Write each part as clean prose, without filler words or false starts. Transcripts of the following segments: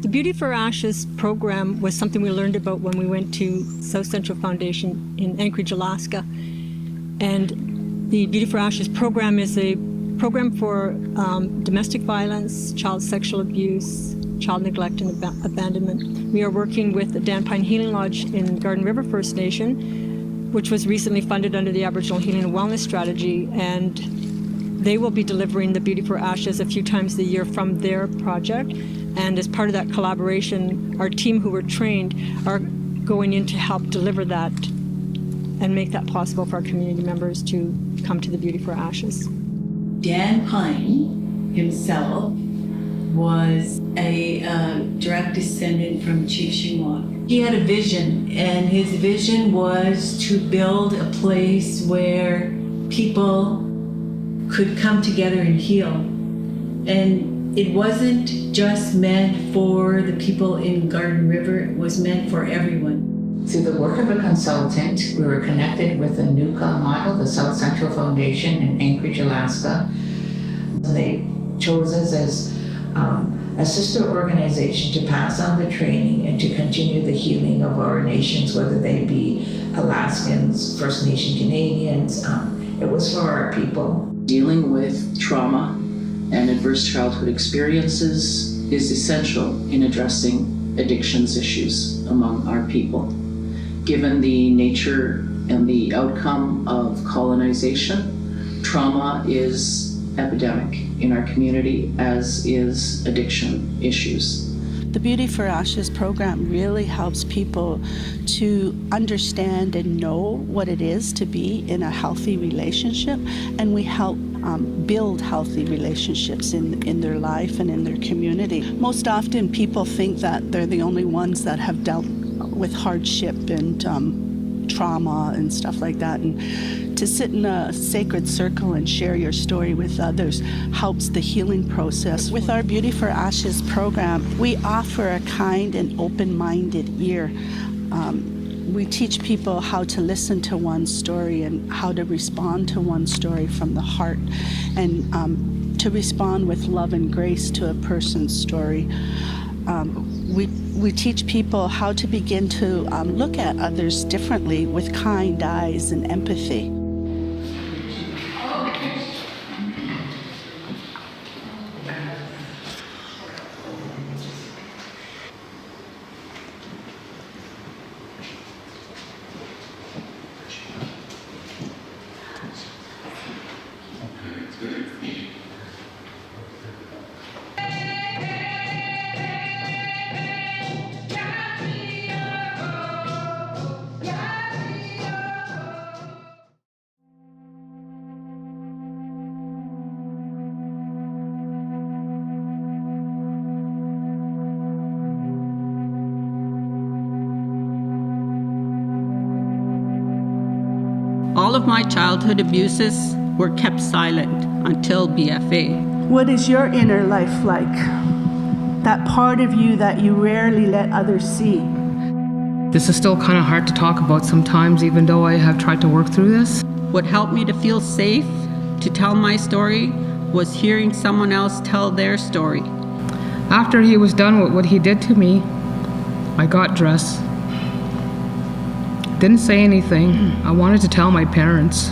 The Beauty for Ashes program was something we learned about when we went to South Central Foundation in Anchorage, Alaska. And the Beauty for Ashes program is a program for domestic violence, child sexual abuse, child neglect and abandonment. We are working with the Dan Pine Healing Lodge in Garden River First Nation, which was recently funded under the Aboriginal Healing and Wellness Strategy, and they will be delivering the Beauty for Ashes a few times a year from their project. And as part of that collaboration, our team who were trained are going in to help deliver that and make that possible for our community members to come to the Beauty for Ashes. Dan Pine himself was a direct descendant from Chief Shinwak. He had a vision, and his vision was to build a place where people could come together and heal. And it wasn't just meant for the people in Garden River, it was meant for everyone. Through the work of a consultant, we were connected with the NUCA model, the South Central Foundation in Anchorage, Alaska. They chose us as a sister organization to pass on the training and to continue the healing of our nations, whether they be Alaskans, First Nation Canadians. It was for our people. Dealing with trauma and adverse childhood experiences is essential in addressing addictions issues among our people. Given the nature and the outcome of colonization, trauma is epidemic in our community, as is addiction issues. The Beauty for Ashes program really helps people to understand and know what it is to be in a healthy relationship, and we help build healthy relationships in their life and in their community. Most often people think that they're the only ones that have dealt with hardship and trauma and stuff like that, and to sit in a sacred circle and share your story with others helps the healing process. With our Beauty for Ashes program, we offer a kind and open-minded ear. We teach people how to listen to one story and how to respond to one story from the heart, and to respond with love and grace to a person's story. We teach people how to begin to look at others differently with kind eyes and empathy. All of my childhood abuses were kept silent until BFA. What is your inner life like? That part of you that you rarely let others see. This is still kind of hard to talk about sometimes, even though I have tried to work through this. What helped me to feel safe to tell my story was hearing someone else tell their story. After he was done with what he did to me, I got dressed. Didn't say anything. I wanted to tell my parents.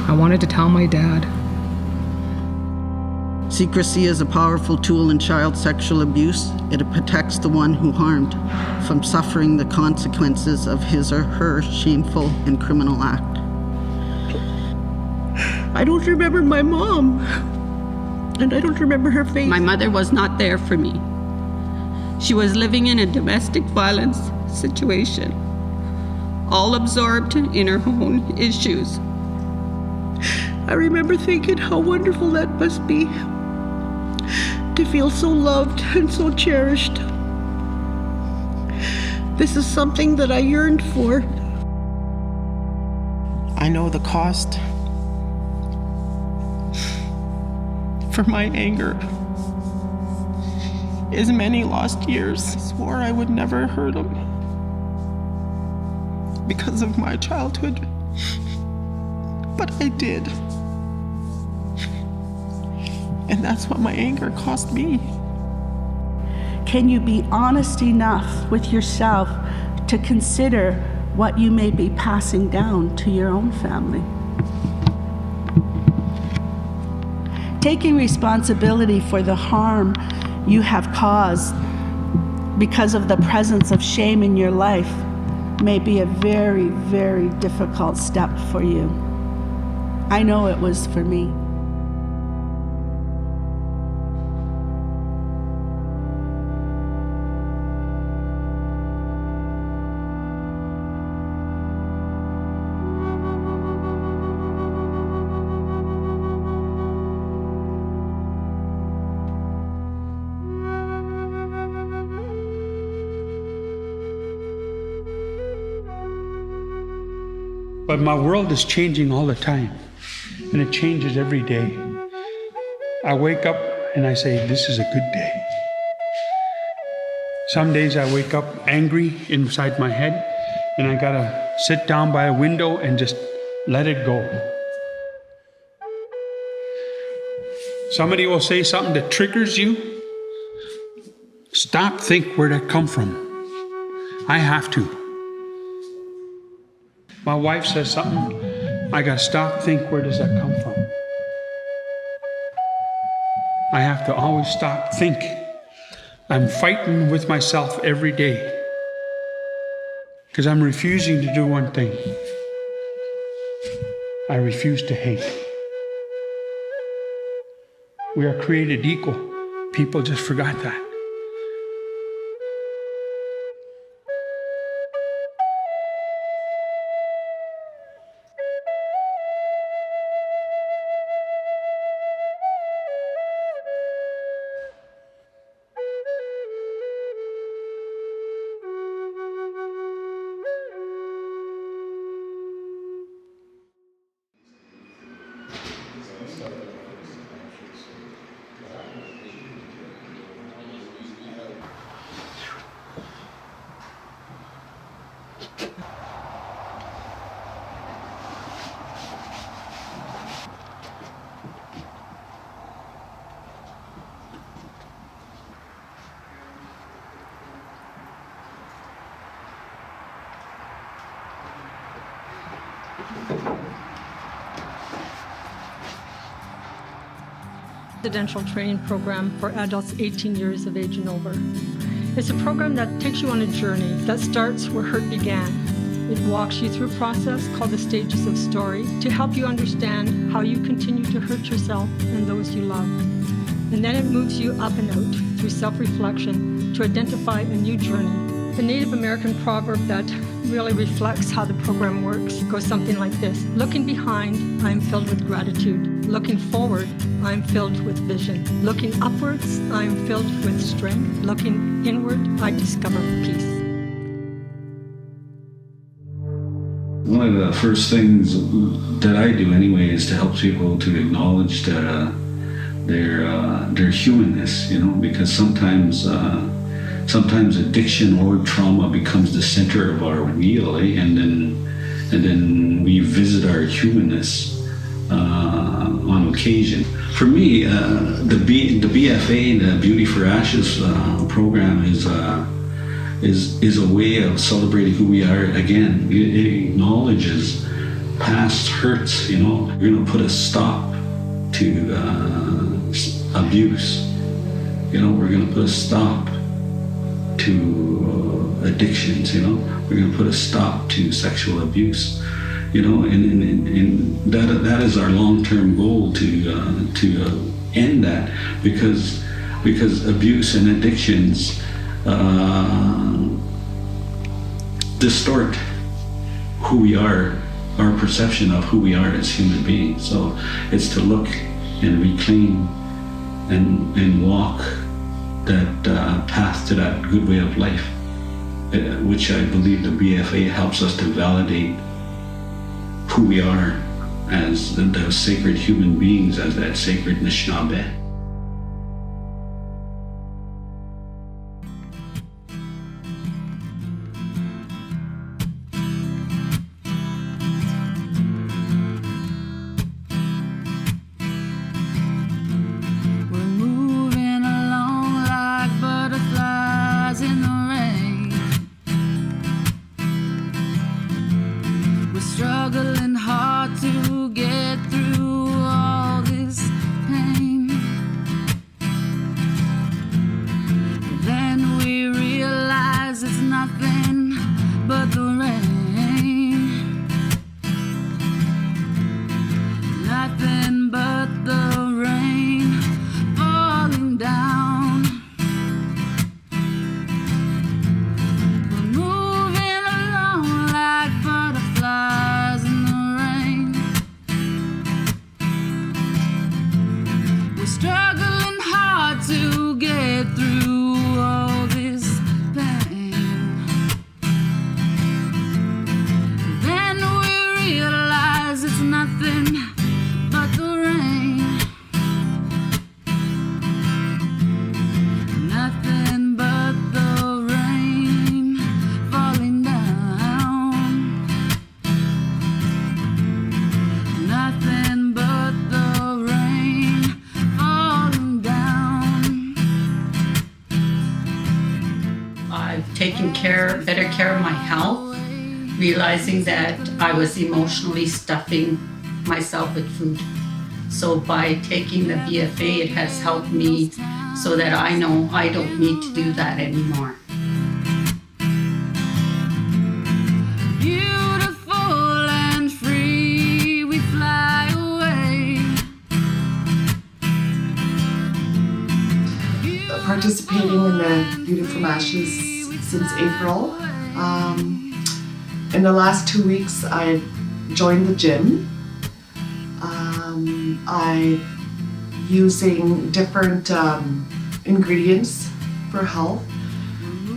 I wanted to tell my dad. Secrecy is a powerful tool in child sexual abuse. It protects the one who harmed from suffering the consequences of his or her shameful and criminal act. I don't remember my mom, and I don't remember her face. My mother was not there for me. She was living in a domestic violence situation, all absorbed in her own issues. I remember thinking how wonderful that must be, to feel so loved and so cherished. This is something that I yearned for. I know the cost for my anger is many lost years. I swore I would never hurt him because of my childhood, but I did. And that's what my anger cost me. Can you be honest enough with yourself to consider what you may be passing down to your own family? Taking responsibility for the harm you have caused because of the presence of shame in your life may be a very, very difficult step for you. I know it was for me. But my world is changing all the time, and it changes every day. I wake up and I say, this is a good day. Some days I wake up angry inside my head, and I gotta sit down by a window and just let it go. Somebody will say something that triggers you. Stop, think where that come from. I have to. My wife says something, I gotta stop, think, where does that come from? I have to always stop, think. I'm fighting with myself every day because I'm refusing to do one thing. I refuse to hate. We are created equal. People just forgot that. Residential training program for adults 18 years of age and over. It's a program that takes you on a journey that starts where hurt began. It walks you through a process called the stages of story to help you understand how you continue to hurt yourself and those you love. And then it moves you up and out through self-reflection to identify a new journey. The Native American proverb that really reflects how the program works goes something like this. Looking behind, I am filled with gratitude. Looking forward, I am filled with vision. Looking upwards, I am filled with strength. Looking inward, I discover peace. One of the first things that I do anyway is to help people to acknowledge their humanness, because sometimes addiction or trauma becomes the center of our wheel, and then we visit our humanness on occasion. For me, the BFA, the Beauty for Ashes program, is a way of celebrating who we are again. It acknowledges past hurts. We're going to put a stop to abuse. We're going to put a stop to addictions. We're going to put a stop to sexual abuse. And that is our long-term goal to end that, because abuse and addictions distort who we are, our perception of who we are as human beings. So it's to look and reclaim and walk that path to that good way of life, which I believe the BFA helps us to validate who we are as those sacred human beings, as that sacred Anishinaabe. We're moving along like butterflies. nothing but the rain. Nothing but the rain falling down. We're moving along like butterflies in the rain. We're struggling hard to get through all this pain. Then we realize it's nothing but the rain. Nothing but the rain falling down. Nothing but the rain falling down. I've taken better care of my health, realizing that I was emotionally stuffing myself with food. So by taking the BFA, it has helped me so that I know I don't need to do that anymore. Beautiful and free, we fly away. Participating in the Beauty from Ashes since April. In the last 2 weeks, I joined the gym. I'm using different ingredients for health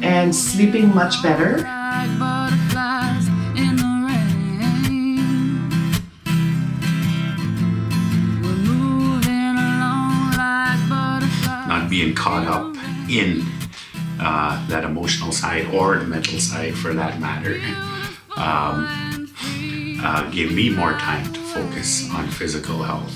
and sleeping much better. Like butterflies in the rain. We're moving along like butterflies. Not being caught up in that emotional side or the mental side for that matter gave me more time to focus on physical health.